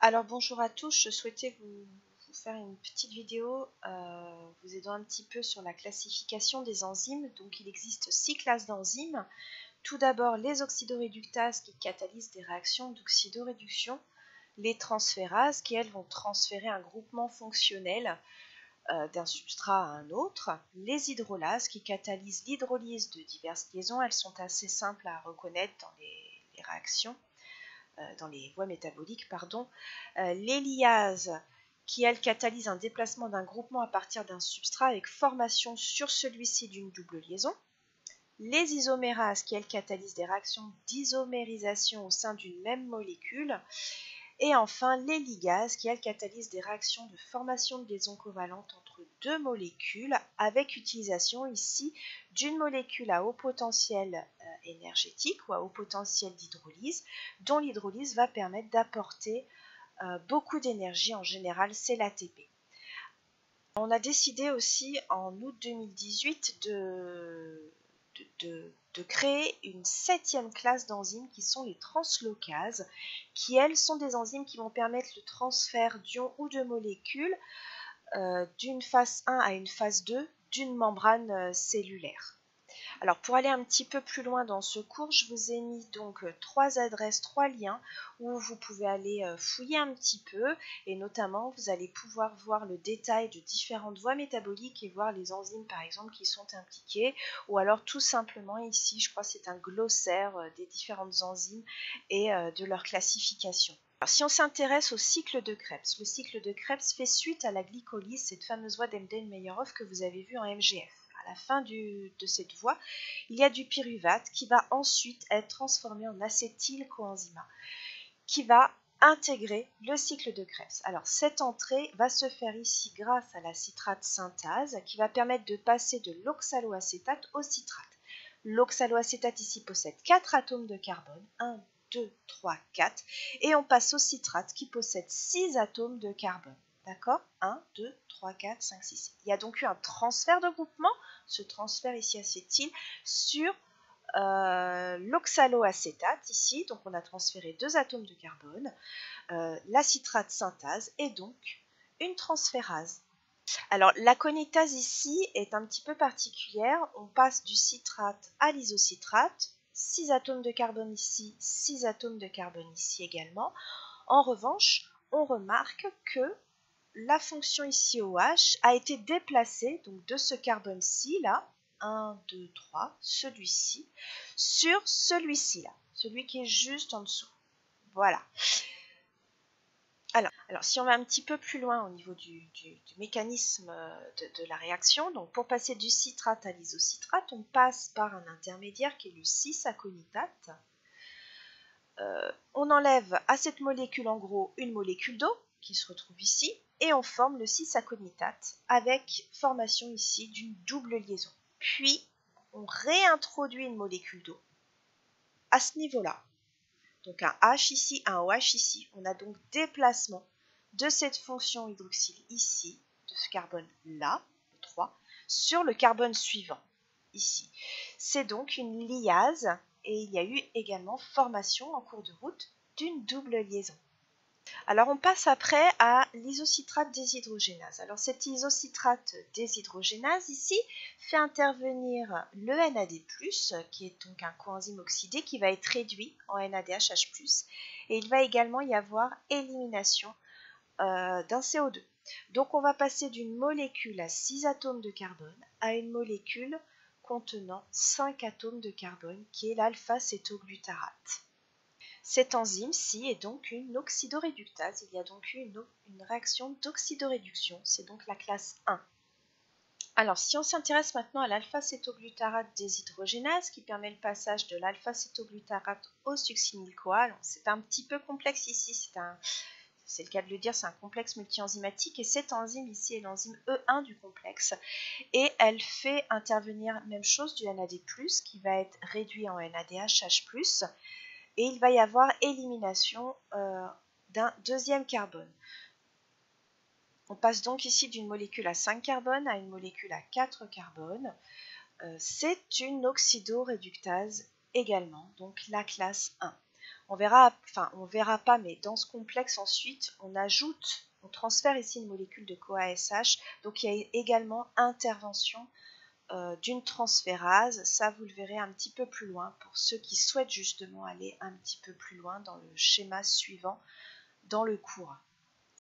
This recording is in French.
Alors bonjour à tous, je souhaitais vous faire une petite vidéo vous aidant un petit peu sur la classification des enzymes. Donc il existe 6 classes d'enzymes. Tout d'abord les oxydoréductases qui catalysent des réactions d'oxydoréduction, les transférases qui elles vont transférer un groupement fonctionnel d'un substrat à un autre, les hydrolases qui catalysent l'hydrolyse de diverses liaisons. Elles sont assez simples à reconnaître dans les réactions. Dans les voies métaboliques, les liases qui, elles, catalysent un déplacement d'un groupement à partir d'un substrat avec formation sur celui-ci d'une double liaison, les isomérases qui, elles, catalysent des réactions d'isomérisation au sein d'une même molécule, et enfin les ligases qui, elles, catalysent des réactions de formation de liaisons covalentes entre deux molécules avec utilisation ici d'une molécule à haut potentiel énergétique ou à haut potentiel d'hydrolyse, dont l'hydrolyse va permettre d'apporter beaucoup d'énergie. En général, c'est l'ATP. On a décidé aussi en août 2018 de créer une 7e classe d'enzymes qui sont les translocases, qui elles sont des enzymes qui vont permettre le transfert d'ions ou de molécules d'une phase 1 à une phase 2 d'une membrane cellulaire. Alors pour aller un petit peu plus loin dans ce cours, je vous ai mis donc 3 adresses, 3 liens où vous pouvez aller fouiller un petit peu, et notamment vous allez pouvoir voir le détail de différentes voies métaboliques et voir les enzymes par exemple qui sont impliquées, ou alors tout simplement ici, je crois que c'est un glossaire des différentes enzymes et de leur classification. Alors, si on s'intéresse au cycle de Krebs, le cycle de Krebs fait suite à la glycolyse, cette fameuse voie d'Embden-Meyerhof que vous avez vue en MGF. À la fin de cette voie, il y a du pyruvate qui va ensuite être transformé en acétylcoenzymat, qui va intégrer le cycle de Krebs. Alors cette entrée va se faire ici grâce à la citrate synthase qui va permettre de passer de l'oxaloacétate au citrate. L'oxaloacétate ici possède 4 atomes de carbone, 1, 2, 3, 4, et on passe au citrate qui possède 6 atomes de carbone. D'accord? 1, 2, 3, 4, 5, 6. Il y a donc eu un transfert de groupement, ce transfert ici acétyl, sur l'oxaloacétate ici. Donc on a transféré 2 atomes de carbone, la citrate synthase et donc une transférase. Alors la conitase ici est un petit peu particulière. On passe du citrate à l'isocitrate. 6 atomes de carbone ici, 6 atomes de carbone ici également. En revanche, on remarque que la fonction ici OH a été déplacée donc de ce carbone-ci là, 1, 2, 3, celui-ci, sur celui-ci là, celui qui est juste en dessous. Voilà. Alors, si on va un petit peu plus loin au niveau du mécanisme de la réaction, donc pour passer du citrate à l'isocitrate, on passe par un intermédiaire qui est le 6-aconitate. On enlève à cette molécule en gros une molécule d'eau qui se retrouve ici et on forme le 6-aconitate avec formation ici d'une double liaison. Puis on réintroduit une molécule d'eau à ce niveau-là. Donc un H ici, un OH ici. On a donc déplacement de cette fonction hydroxyle ici, de ce carbone là, le 3, sur le carbone suivant, ici. C'est donc une liase et il y a eu également formation en cours de route d'une double liaison. Alors on passe après à l'isocitrate déshydrogénase. Alors cette isocitrate déshydrogénase ici fait intervenir le NAD+, qui est donc un coenzyme oxydé qui va être réduit en NADH+, et il va également y avoir élimination d'un CO2. Donc on va passer d'une molécule à 6 atomes de carbone à une molécule contenant 5 atomes de carbone qui est l'alpha-cétoglutarate. Cette enzyme-ci est donc une oxydoréductase. Il y a donc eu une réaction d'oxydoréduction. C'est donc la classe 1. Alors, si on s'intéresse maintenant à l'alpha-cétoglutarate déshydrogénase, qui permet le passage de l'alpha-cétoglutarate au succinyl-CoA, c'est un petit peu complexe ici, c'est le cas de le dire, c'est un complexe multi-enzymatique, et cette enzyme ici est l'enzyme E1 du complexe, et elle fait intervenir même chose du NAD+, qui va être réduit en NADH+, et il va y avoir élimination d'un deuxième carbone. On passe donc ici d'une molécule à 5 carbones à une molécule à 4 carbones. C'est une oxydoréductase également, donc la classe 1. on verra pas, mais dans ce complexe ensuite, on transfère ici une molécule de CoASH, donc il y a également intervention d'une transférase. Ça, vous le verrez un petit peu plus loin pour ceux qui souhaitent justement aller un petit peu plus loin dans le schéma suivant dans le cours.